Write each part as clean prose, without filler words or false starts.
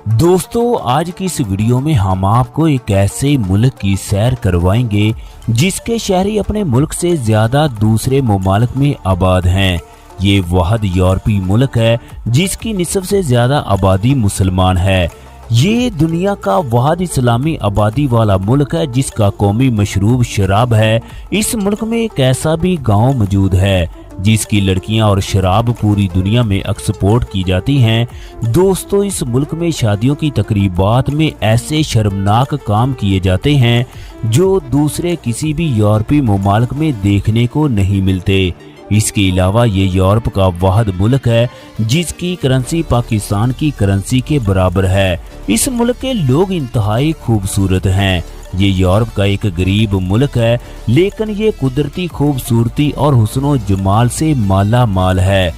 दोस्तों, आज की इस वीडियो में हम आपको एक ऐसे मुल्क की सैर करवाएंगे जिसके शहरी अपने मुल्क से ज्यादा दूसरे ममालिक में आबाद हैं। ये वाहिद यूरोपीय मुल्क है जिसकी निस्फ से ज्यादा आबादी मुसलमान है। ये दुनिया का वाहिद इस्लामी आबादी वाला मुल्क है जिसका कौमी मशरूब शराब है। इस मुल्क में एक ऐसा भी गांव मौजूद है जिसकी लड़कियां और शराब पूरी दुनिया में एक्सपोर्ट की जाती हैं। दोस्तों, इस मुल्क में शादियों की तकरीबात में ऐसे शर्मनाक काम किए जाते हैं जो दूसरे किसी भी यूरोपीय ममालिक में देखने को नहीं मिलते। इसके अलावा ये यूरोप का वाहिद मुल्क है जिसकी करेंसी पाकिस्तान की करेंसी के बराबर है। इस मुल्क के लोग इंतहाई खूबसूरत हैं। ये यूरोप का एक गरीब मुल्क है लेकिन ये कुदरती खूबसूरती और हुस्नो जमाल से माला माल है।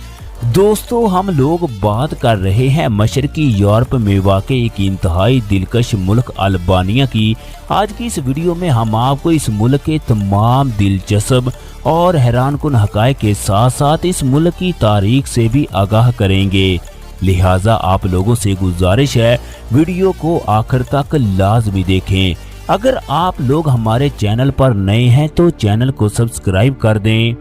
दोस्तों, हम लोग बात कर रहे हैं मशरकी यूरोप में वाक़ एक इंतहाई दिलकश मुल्क अल्बानिया की। आज की इस वीडियो में हम आपको इस मुल्क के तमाम दिलचस्प और हैरानकुन हक़ाइक़ के साथ साथ इस मुल्क की तारीख से भी आगाह करेंगे। लिहाजा आप लोगों से गुजारिश है वीडियो को आखिर तक लाजमी देखें। अगर आप लोग हमारे चैनल पर नए हैं तो चैनल को सब्सक्राइब कर दें।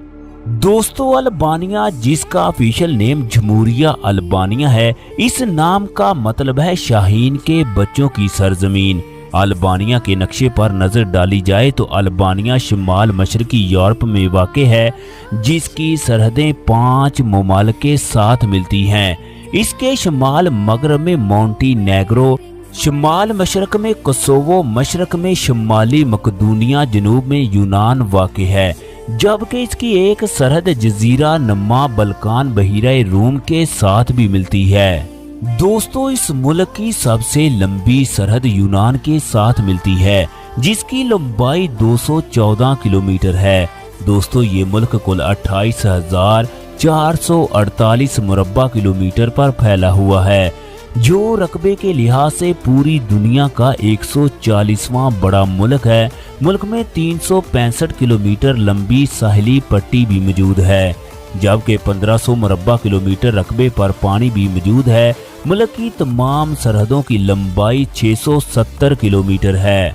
दोस्तों, अल्बानिया जिसका ऑफिशियल नेम जमहूरिया अल्बानिया है, इस नाम का मतलब है शाहीन के बच्चों की सरजमीन। अल्बानिया के नक्शे पर नजर डाली जाए तो अल्बानिया शुमाल मशरकी यूरोप में वाक़ है जिसकी सरहदें 5 ममालिक के साथ मिलती हैं। इसके शुमाल मगरब में मोंटीनेग्रो, शुमाल मशरक में कोसोवो, मशरक में शुमाली मकदूनिया, जनूब में यूनान वाक़ है, जबकि इसकी एक सरहद जजीरा नमा बल्कान बहीरा रूम के साथ भी मिलती है। दोस्तों, इस मुल्क की सबसे लंबी सरहद यूनान के साथ मिलती है जिसकी लंबाई 214 किलोमीटर है। दोस्तों, ये मुल्क कुल 28,448 मुरब्बा किलोमीटर पर फैला हुआ है जो रकबे के लिहाज से पूरी दुनिया का 140वां बड़ा मुल्क है। मुल्क में 365 किलोमीटर लंबी साहिली पट्टी भी मौजूद है जबकि 1500 मुरब्बा किलोमीटर रकबे पर पानी भी मौजूद है। मुल्क की तमाम सरहदों की लंबाई 670 किलोमीटर है।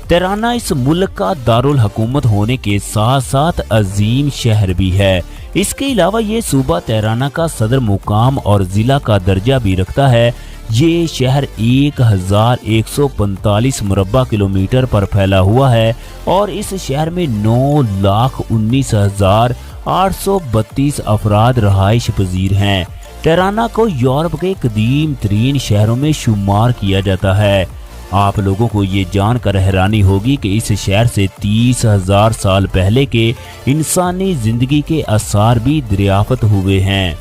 तिराना इस मुल्क का दारुल हुकूमत होने के साथ साथ अजीम शहर भी है। इसके अलावा ये सूबा तिराना का सदर मुकाम और जिला का दर्जा भी रखता है। ये शहर 1145 मुरब्बा किलोमीटर पर फैला हुआ है और इस शहर में 9,19,832 अफराद रहाइश पजीर हैं। तिराना को यूरोप के कदीम तरीन शहरों में शुमार किया जाता है। आप लोगों को ये जानकर हैरानी होगी कि इस शहर से 30,000 साल पहले के इंसानी जिंदगी के आसार भी दरियाफ्त हुए हैं।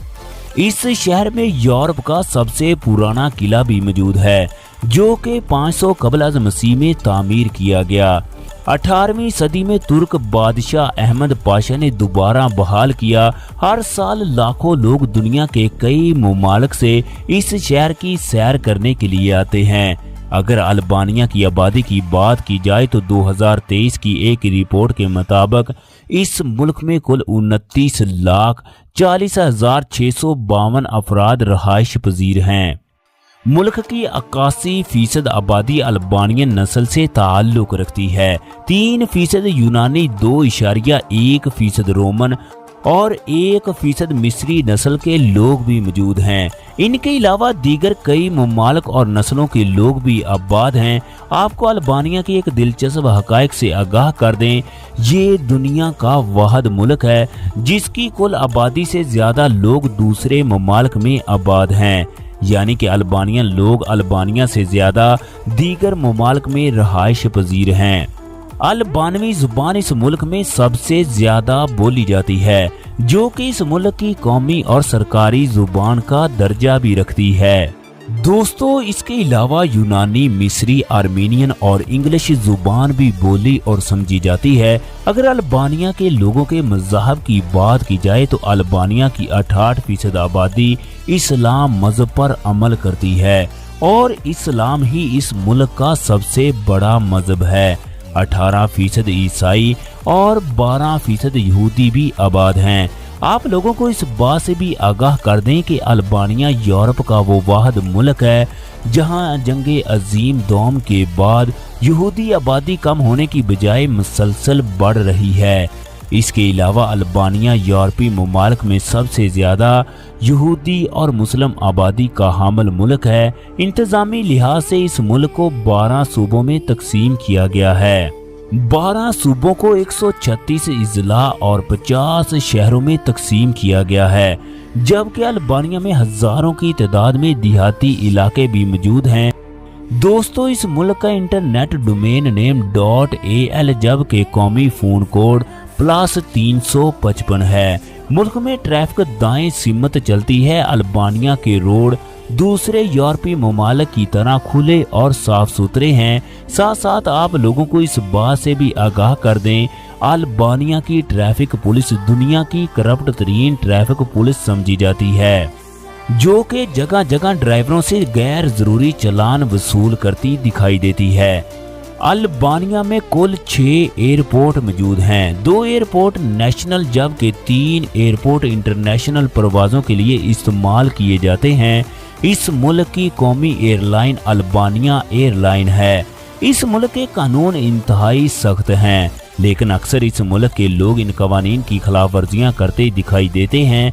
इस शहर में यूरोप का सबसे पुराना किला भी मौजूद है जो कि 500 कबल अज़ मसीह में तामीर किया गया। 18वीं सदी में तुर्क बादशाह अहमद पाशा ने दोबारा बहाल किया। हर साल लाखों लोग दुनिया के कई ममालिक से इस शहर की सैर करने के लिए आते हैं। अगर अल्बानिया की आबादी की बात की जाए तो 2023 की एक रिपोर्ट के मुताबिक इस मुल्क में कुल 29,40,652 अफराद रहाइश पजीर हैं। मुल्क की 81% आबादी अल्बानियन नस्ल से ताल्लुक रखती है। 3% यूनानी, 2.1% रोमन और 1% मिस्री नस्ल के लोग भी मौजूद हैं। इनके अलावा दीगर कई ममालिक और नस्लों के लोग भी आबाद हैं। आपको अल्बानिया की एक दिलचस्प हक़ाइक़ से आगाह कर दें, ये दुनिया का वाहिद मुल्क है जिसकी कुल आबादी से ज़्यादा लोग दूसरे ममालिक में आबाद हैं, यानी कि अल्बानियन लोग अल्बानिया से ज़्यादा दीगर ममालिक में रहाइश पजीर हैं। अल्बानवी जुबान इस मुल्क में सबसे ज्यादा बोली जाती है जो कि इस मुल्क की कौमी और सरकारी जुबान का दर्जा भी रखती है। दोस्तों, इसके अलावा यूनानी, मिस्री, आर्मीनियन और इंग्लिश जुबान भी बोली और समझी जाती है। अगर अल्बानिया के लोगों के मज़हब की बात की जाए तो अल्बानिया की 68% आबादी इस्लाम मज़हब पर अमल करती है और इस्लाम ही इस मुल्क का सबसे बड़ा मज़हब है। 18% ईसाई और 12% यहूदी भी आबाद हैं। आप लोगों को इस बात से भी आगाह कर दें कि अल्बानिया यूरोप का वो वाहिद मुल्क है जहां जंगे अजीम दोम के बाद यहूदी आबादी कम होने की बजाय मुसलसल बढ़ रही है। इसके अलावा अल्बानिया यूरोपीय ममालिक में सबसे ज़्यादा यहूदी और मुस्लिम आबादी का हामिल मुल्क है। इंतज़ामी लिहाज से इस मुल्क को 12 सूबों में तकसीम किया गया है। 12 सूबों को 136 इजला और 50 शहरों में तकसीम किया गया है, जबकि अल्बानिया में हजारों की तादाद में देहाती इलाके भी मौजूद हैं। दोस्तों, इस मुल्क का इंटरनेट डोमेन नेम .al जबकि कौमी फ़ोन कोड +355 है। मुल्क में ट्रैफिक दाएं सिमत चलती है। अल्बानिया के रोड दूसरे यूरोपीय ममालिक की तरह खुले और साफ सुथरे हैं। साथ साथ आप लोगों को इस बात से भी आगाह कर दें, अल्बानिया की ट्रैफिक पुलिस दुनिया की करप्ट तरीन ट्रैफिक पुलिस समझी जाती है, जो कि जगह जगह ड्राइवरों से गैर जरूरी चालान वसूल करती दिखाई देती है। अल्बानिया में कुल 6 एयरपोर्ट मौजूद हैं। 2 एयरपोर्ट नेशनल जबकि 3 एयरपोर्ट इंटरनेशनल परवाज़ों के लिए इस्तेमाल किए जाते हैं। इस मुल्क की कौमी एयरलाइन अल्बानिया एयरलाइन है। इस मुल्क के कानून इंतहाई सख्त हैं, लेकिन अक्सर इस मुल्क के लोग इन कवानीन की खिलाफ वर्जियाँ करते दिखाई देते हैं।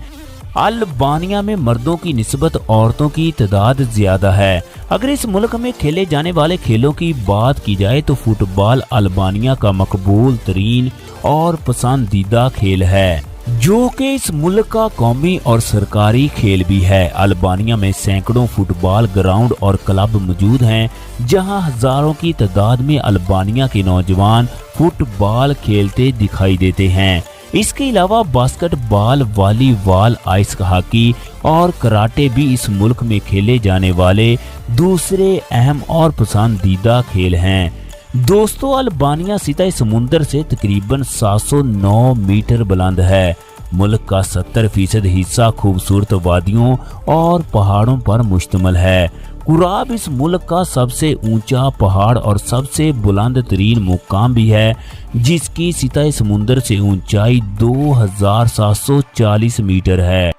अल्बानिया में मर्दों की निस्बत औरतों की तादाद ज्यादा है। अगर इस मुल्क में खेले जाने वाले खेलों की बात की जाए तो फुटबॉल अल्बानिया का मकबूल तरीन और पसंदीदा खेल है, जो कि इस मुल्क का कौमी और सरकारी खेल भी है। अल्बानिया में सैकड़ों फुटबॉल ग्राउंड और क्लब मौजूद हैं, जहां हजारों की तादाद में अल्बानिया के नौजवान फुटबॉल खेलते दिखाई देते हैं। इसके अलावा बास्केटबॉल, वॉलीबॉल, आइस हॉकी और कराटे भी इस मुल्क में खेले जाने वाले दूसरे अहम और पसंदीदा खेल हैं। दोस्तों, अल्बानिया सतह समुंदर से तकरीबन 709 मीटर बुलंद है। मुल्क का 70% हिस्सा खूबसूरत वादियों और पहाड़ों पर मुश्तमिल है। कुराब इस मुल्क का सबसे ऊंचा पहाड़ और सबसे बुलंद तरीन मुकाम भी है, जिसकी सतह समुंदर से ऊंचाई 2740 मीटर है।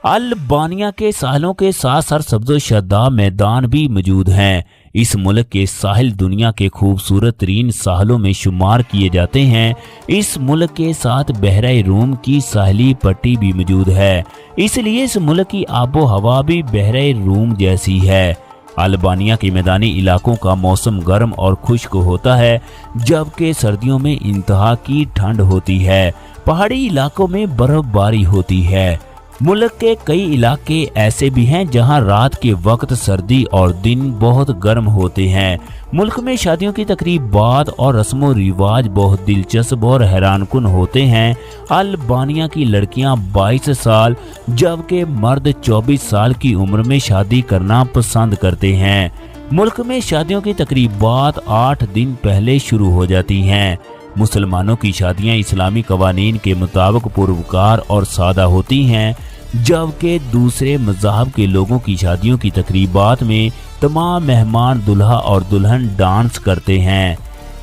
अल्बानिया के साहिलों के साथ सरसब्ज़ शादाब मैदान भी मौजूद हैं। इस मुल्क के साहिल दुनिया के खूबसूरत तरीन साहिलों में शुमार किए जाते हैं। इस मुल्क के साथ बहरा रूम की साहिली पट्टी भी मौजूद है, इसलिए इस मुल्क की आबो हवा भी बहरा रूम जैसी है। अल्बानिया के मैदानी इलाकों का मौसम गर्म और खुश्क होता है, जबकि सर्दियों में इंतहा की ठंड होती है। पहाड़ी इलाकों में बर्फबारी होती है। मुल्क के कई इलाके ऐसे भी हैं जहां रात के वक्त सर्दी और दिन बहुत गर्म होते हैं। मुल्क में शादियों की तकरीबात और रस्म व रिवाज बहुत दिलचस्प और हैरानकुन होते हैं। अल्बानिया की लड़कियां 22 साल जबकि मर्द 24 साल की उम्र में शादी करना पसंद करते हैं। मुल्क में शादियों की तकरीबात 8 दिन पहले शुरू हो जाती हैं। मुसलमानों की शादियां इस्लामी कवानीन के मुताबिक पुरवकार और सादा होती हैं, जबकि दूसरे मज़हब के लोगों की शादियों की तकरीबात में तमाम मेहमान दूल्हा और दुल्हन डांस करते हैं।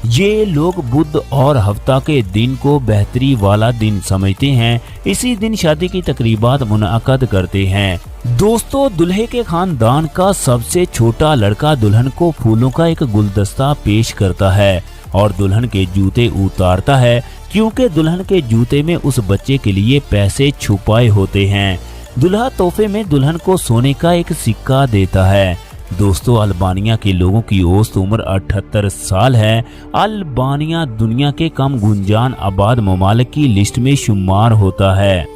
ये लोग बुध और हफ्ता के दिन को बेहतरी वाला दिन समझते हैं। इसी दिन शादी की तकरीबात मुनअक़द करते हैं। दोस्तों, दुल्हे के खानदान का सबसे छोटा लड़का दुल्हन को फूलों का एक गुलदस्ता पेश करता है और दुल्हन के जूते उतारता है, क्योंकि दुल्हन के जूते में उस बच्चे के लिए पैसे छुपाए होते हैं। दुल्हा तोहफे में दुल्हन को सोने का एक सिक्का देता है। दोस्तों, अल्बानिया के लोगों की औसत उम्र 78 साल है। अल्बानिया दुनिया के कम गुंजान आबाद ममालिक की लिस्ट में शुमार होता है।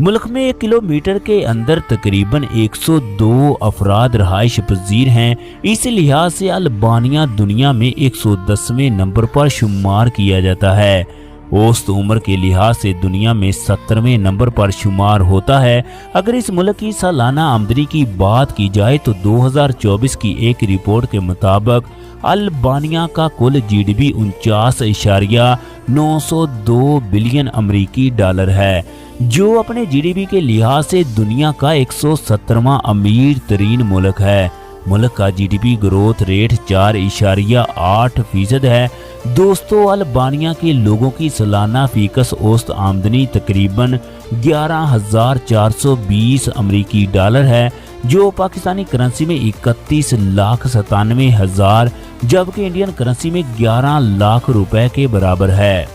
मुल्क में 1 किलोमीटर के अंदर तकरीबन 102 अफराद रहाइश पजीर हैं। इस लिहाज से अल्बानिया दुनिया में 110वें नंबर पर शुमार किया जाता है। औसत उम्र के लिहाज से दुनिया में 70वें नंबर पर शुमार होता है। अगर इस मुल्क की सालाना आमदनी की बात की जाए तो 2024 की एक रिपोर्ट के मुताबिक अल्बानिया का कुल GDP 49.902 बिलियन अमरीकी डॉलर है, जो अपने GDP के लिहाज से दुनिया का 117वां अमीर तरीन मुल्क है। मुल्क का जीडीपी ग्रोथ रेट 4.8% है। दोस्तों, अल्बानिया के लोगों की सालाना फीकस औसत आमदनी तकरीबन 11,420 अमरीकी डॉलर है, जो पाकिस्तानी करेंसी में 31,97,000 जबकि इंडियन करेंसी में 11 लाख रुपए के बराबर है।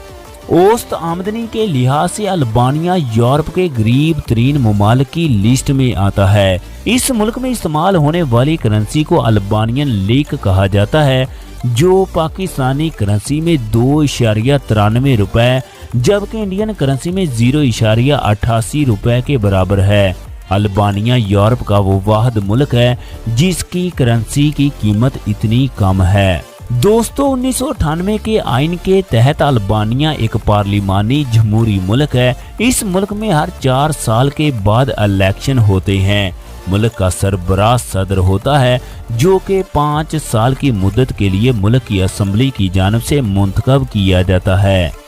औसत आमदनी के लिहाज से अल्बानिया यूरोप के गरीब तरीन ममालिक की लिस्ट में आता है। इस मुल्क में इस्तेमाल होने वाली करेंसी को अल्बानियन लीक कहा जाता है, जो पाकिस्तानी करेंसी में 2.93 रुपए जबकि इंडियन करेंसी में 0.88 रुपए के बराबर है। अल्बानिया यूरोप का वो वाहिद मुल्क है जिसकी करेंसी की कीमत इतनी कम है। दोस्तों, 1998 के आइन के तहत अल्बानिया एक पार्लिमानी जमहूरी मुल्क है। इस मुल्क में हर 4 साल के बाद इलेक्शन होते हैं। मुल्क का सरबराह सदर होता है, जो कि 5 साल की मुद्दत के लिए मुल्क की असम्बली की जानिब से मुंतखब किया जाता है।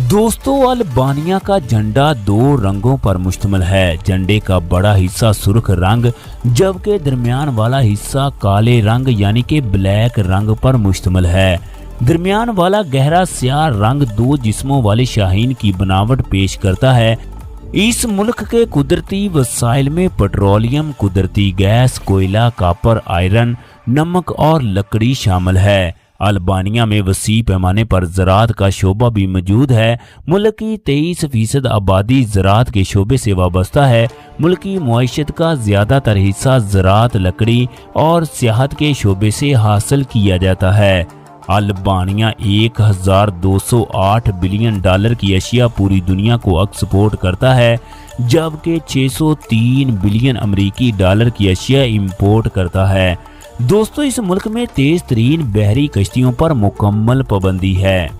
दोस्तों, अल्बानिया का झंडा 2 रंगों पर मुश्तमिल है। झंडे का बड़ा हिस्सा सुर्ख रंग जबकि दरमियान वाला हिस्सा काले रंग यानी कि ब्लैक रंग पर मुश्तमिल है। दरमियान वाला गहरा स्याह रंग 2 जिस्मों वाले शाहीन की बनावट पेश करता है। इस मुल्क के कुदरती वसाइल में पेट्रोलियम, कुदरती गैस, कोयला, कॉपर, आयरन, नमक और लकड़ी शामिल है। अल्बानिया में वसी पैमाने पर ज़राअत का शोबा भी मौजूद है। मुल्क की 23% आबादी ज़राअत के शोबे से वाबस्ता है। मुल्क की मुआशत का ज़्यादातर हिस्सा ज़राअत, लकड़ी और सियाहत के शोबे से हासिल किया जाता है। अल्बानिया 1,208 बिलियन डॉलर की अशिया पूरी दुनिया को एक्सपोर्ट करता है, जबकि 603 बिलियन अमरीकी डॉलर की अशिया इंपोर्ट करता है। दोस्तों, इस मुल्क में तेज तरीन बहरी कश्तियों पर मुकम्मल पाबंदी है,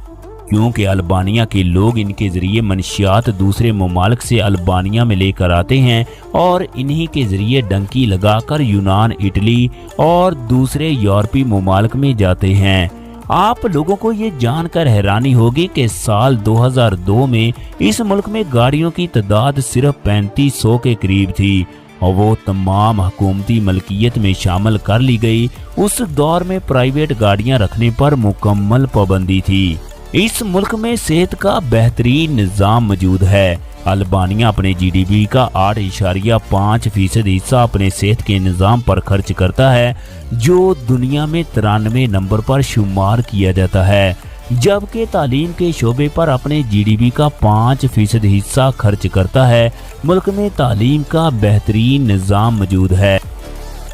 क्योंकि अल्बानिया के लोग इनके जरिए मनशियात दूसरे ममालिक से अल्बानिया में लेकर आते हैं और इन्हीं के जरिए डंकी लगाकर यूनान, इटली और दूसरे यूरोपीय ममालिक में जाते हैं। आप लोगों को ये जानकर हैरानी होगी कि साल 2002 में इस मुल्क में गाड़ियों की तादाद सिर्फ 3500 के करीब थी और वो तमाम हुकूमती मलकियत में शामिल कर ली गई। उस दौर में प्राइवेट गाड़ियां रखने पर मुकम्मल पाबंदी थी। इस मुल्क में सेहत का बेहतरीन निज़ाम मौजूद है। अल्बानिया अपने जीडीपी का 8.5% हिस्सा अपने सेहत के निज़ाम पर खर्च करता है, जो दुनिया में 93 नंबर पर शुमार किया जाता है, जबकि तालीम के शोबे पर अपने जीडीपी का 5% हिस्सा खर्च करता है। मुल्क में तालीम का बेहतरीन निज़ाम मौजूद है।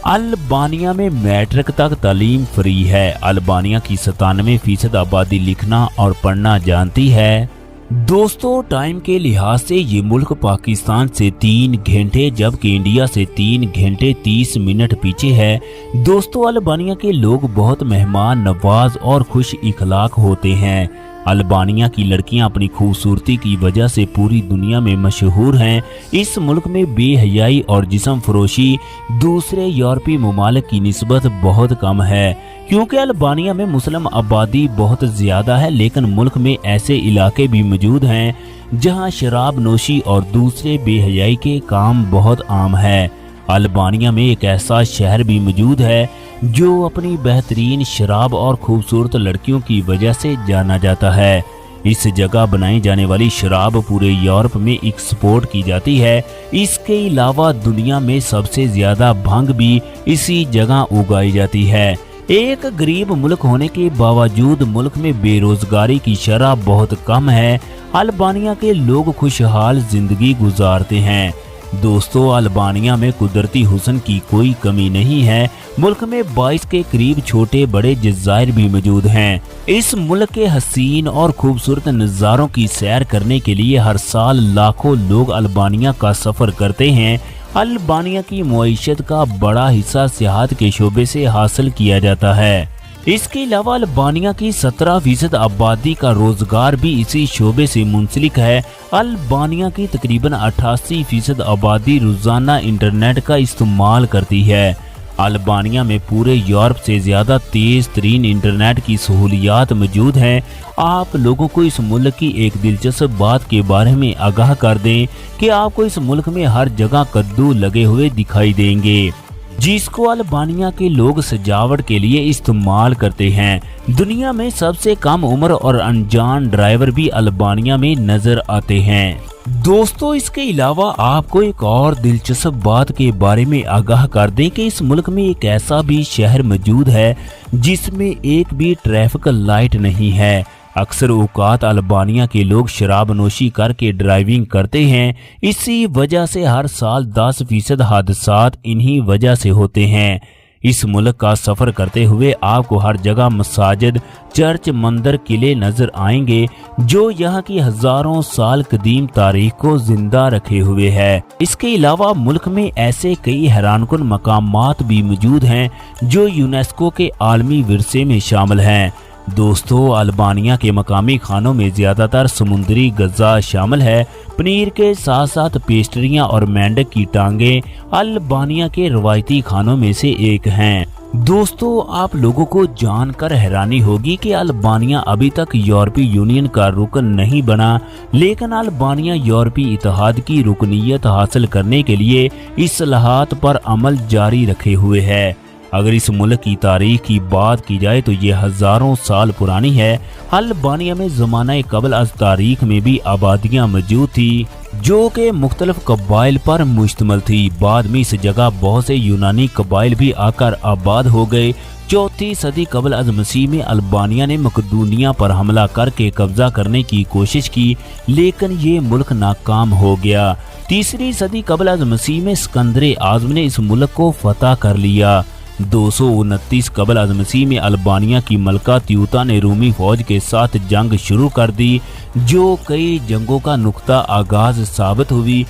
अल्बानिया में मैट्रिक तक तालीम फ्री है। अल्बानिया की 97% आबादी लिखना और पढ़ना जानती है। दोस्तों, टाइम के लिहाज से ये मुल्क पाकिस्तान से 3 घंटे जबकि इंडिया से 3 घंटे 30 मिनट पीछे है। दोस्तों, अल्बानिया के लोग बहुत मेहमान नवाज और खुश इखलाक होते हैं। अल्बानिया की लड़कियां अपनी खूबसूरती की वजह से पूरी दुनिया में मशहूर हैं। इस मुल्क में बेहयाई और जिस्म फरोशी दूसरे यूरोपीय ममालिक की निस्बत बहुत कम है, क्योंकि अल्बानिया में मुस्लिम आबादी बहुत ज़्यादा है, लेकिन मुल्क में ऐसे इलाके भी मौजूद हैं जहां शराब नोशी और दूसरे बेहयाई के काम बहुत आम है। अल्बानिया में एक ऐसा शहर भी मौजूद है जो अपनी बेहतरीन शराब और खूबसूरत लड़कियों की वजह से जाना जाता है। इस जगह बनाई जाने वाली शराब पूरे यूरोप में एक्सपोर्ट की जाती है। इसके अलावा दुनिया में सबसे ज्यादा भंग भी इसी जगह उगाई जाती है। एक गरीब मुल्क होने के बावजूद मुल्क में बेरोजगारी की शरह बहुत कम है। अल्बानिया के लोग खुशहाल जिंदगी गुजारते हैं। दोस्तों, अल्बानिया में कुदरती हुस्न की कोई कमी नहीं है। मुल्क में 22 के करीब छोटे बड़े जज़ायर भी मौजूद हैं। इस मुल्क के हसीन और खूबसूरत नज़ारों की सैर करने के लिए हर साल लाखों लोग अल्बानिया का सफ़र करते हैं। अल्बानिया की मुआइशत का बड़ा हिस्सा सियाहत के शोबे से हासिल किया जाता है। इसके अलावा अल्बानिया की 17% आबादी का रोजगार भी इसी शोबे से मुंसलिक है। अल्बानिया की तकरीबन 88% आबादी रोजाना इंटरनेट का इस्तेमाल करती है। अल्बानिया में पूरे यूरोप से ज़्यादा तेज़ तरीन इंटरनेट की सहूलियात मौजूद हैं। आप लोगों को इस मुल्क की एक दिलचस्प बात के बारे में आगाह कर दें कि आपको इस मुल्क में हर जगह कद्दू लगे हुए दिखाई देंगे। जिसको अल्बानिया के लोग सजावट के लिए इस्तेमाल करते हैं। दुनिया में सबसे कम उम्र और अनजान ड्राइवर भी अल्बानिया में नजर आते हैं। दोस्तों, इसके अलावा आपको एक और दिलचस्प बात के बारे में आगाह कर दें कि इस मुल्क में एक ऐसा भी शहर मौजूद है जिसमें एक भी ट्रैफिक लाइट नहीं है। अक्सर औकात अल्बानिया के लोग शराब नोशी करके ड्राइविंग करते हैं। इसी वजह से हर साल 10% हादसात इन्हीं वजह से होते हैं। इस मुल्क का सफर करते हुए आपको हर जगह मसाजिद, चर्च, मंदिर, किले नजर आएंगे जो यहाँ की हजारों साल कदीम तारीख को जिंदा रखे हुए है। इसके अलावा मुल्क में ऐसे कई हैरानकुन मकामात भी मौजूद हैं जो यूनेस्को के आलमी विरसे में शामिल हैं। दोस्तों, अल्बानिया के मकामी खानों में ज्यादातर समुद्री गज़ा शामिल है। पनीर के साथ साथ पेस्ट्रियां और मेंढक की टांगे अल्बानिया के रवायती खानों में से एक हैं। दोस्तों, आप लोगों को जानकर हैरानी होगी कि अल्बानिया अभी तक यूरोपीय यूनियन का रुकन नहीं बना, लेकिन अल्बानिया यूरोपीय इत्तेहाद की रुकनीयत हासिल करने के लिए इस्लाहात पर अमल जारी रखे हुए है। अगर इस मुल्क की तारीख की बात की जाए तो ये हजारों साल पुरानी है। अल्बानिया में ज़माना कबल अज़ तारीख में भी आबादियाँ मौजूद थी जो कि मुख्तलिफ कबाइल पर मुश्तमिल थी। बाद में इस जगह बहुत से यूनानी कबाइल भी आकर आबाद हो गए। 4वीं सदी कबल अज़ मसीह में अल्बानिया ने मकदूनिया पर हमला करके कब्जा करने की कोशिश की, लेकिन ये मुल्क नाकाम हो गया। 3री सदी कबल अज़ मसीह में सिकंदर आज़म ने इस मुल्क को फतह कर लिया। 229 कबल अज़ मसीह में अल्बानिया की मलका त्यूता ने रूमी फौज के साथ जंग शुरू कर दी जो कई जंगों का नुक्ता आगाज साबित हुई।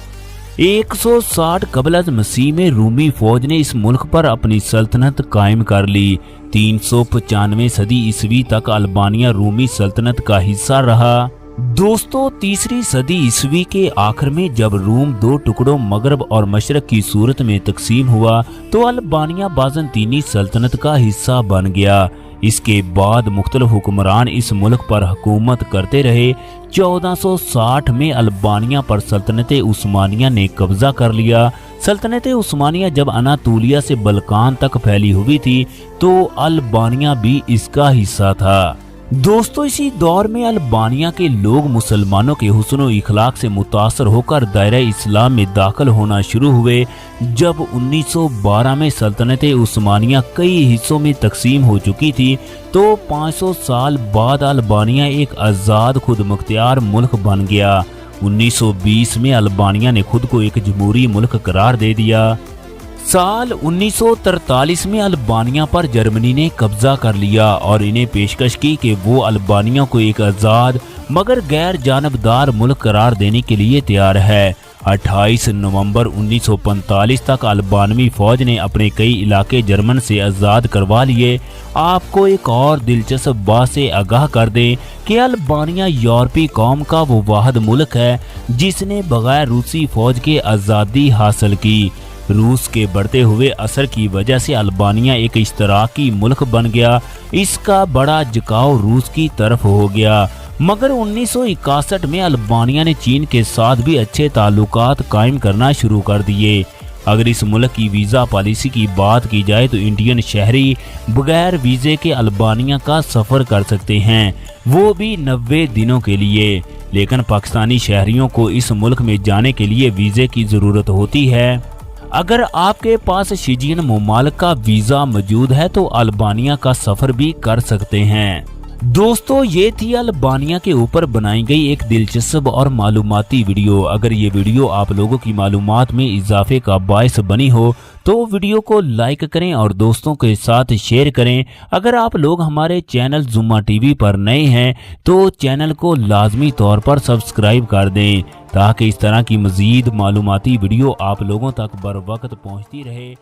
160 कबल अज़ मसीह में रूमी फौज ने इस मुल्क पर अपनी सल्तनत कायम कर ली। 395 सदी ईस्वी तक अल्बानिया रूमी सल्तनत का हिस्सा रहा। दोस्तों, 3री सदी ईस्वी के आखिर में जब रूम 2 टुकड़ों मगरब और मशरक की सूरत में तकसीम हुआ तो अल्बानिया बाज़ंतीनी सल्तनत का हिस्सा बन गया। इसके बाद मुख्तलिफ हुक्मरान इस मुल्क पर हुकूमत करते रहे। 1460 में अल्बानिया पर सल्तनत उस्मानिया ने कब्जा कर लिया। सल्तनत उस्मानिया जब अनातोलिया से बल्कान तक फैली हुई थी तो अल्बानिया भी इसका हिस्सा था। दोस्तों, इसी दौर में अल्बानिया के लोग मुसलमानों के हुस्न इखलाक से मुतासर होकर दायरा इस्लाम में दाखिल होना शुरू हुए। जब 1912 में सल्तनत उस्मानिया कई हिस्सों में तकसीम हो चुकी थी तो 500 साल बाद अल्बानिया एक आज़ाद खुद मुख्तियार मुल्क बन गया। 1920 में अल्बानिया ने खुद को एक जमहूरी मुल्क करार दे दिया। साल 1943 में अल्बानिया पर जर्मनी ने कब्जा कर लिया और इन्हें पेशकश की कि वो अल्बानिया को एक आज़ाद मगर गैर जानबदार मुल्क करार देने के लिए तैयार है। 28 नवंबर 1945 तक अल्बानवी फौज ने अपने कई इलाके जर्मन से आज़ाद करवा लिए। आपको एक और दिलचस्प बात से आगाह कर दें कि अल्बानिया यूरोपीय कौम का वो वाहिद मुल्क है जिसने बगैर रूसी फौज के आज़ादी हासिल की। रूस के बढ़ते हुए असर की वजह से अल्बानिया एक इश्तराकी मुल्क बन गया। इसका बड़ा झुकाव रूस की तरफ हो गया, मगर 1961 में अल्बानिया ने चीन के साथ भी अच्छे ताल्लुकात कायम करना शुरू कर दिए। अगर इस मुल्क की वीज़ा पॉलिसी की बात की जाए तो इंडियन शहरी बगैर वीज़े के अल्बानिया का सफ़र कर सकते हैं, वो भी 90 दिनों के लिए। लेकिन पाकिस्तानी शहरियों को इस मुल्क में जाने के लिए वीज़े की ज़रूरत होती है। अगर आपके पास शिजियन मुमालिक का वीज़ा मौजूद है तो अल्बानिया का सफ़र भी कर सकते हैं। दोस्तों, ये थी अल्बानिया के ऊपर बनाई गई एक दिलचस्प और मालूमाती वीडियो। अगर ये वीडियो आप लोगों की मालूमात में इजाफे का बायस बनी हो तो वीडियो को लाइक करें और दोस्तों के साथ शेयर करें। अगर आप लोग हमारे चैनल जुम्मा टीवी पर नए हैं तो चैनल को लाजमी तौर पर सब्सक्राइब कर दें ताकि इस तरह की मज़ीद मालूमाती वीडियो आप लोगों तक बर वक्त पहुँचती रहे।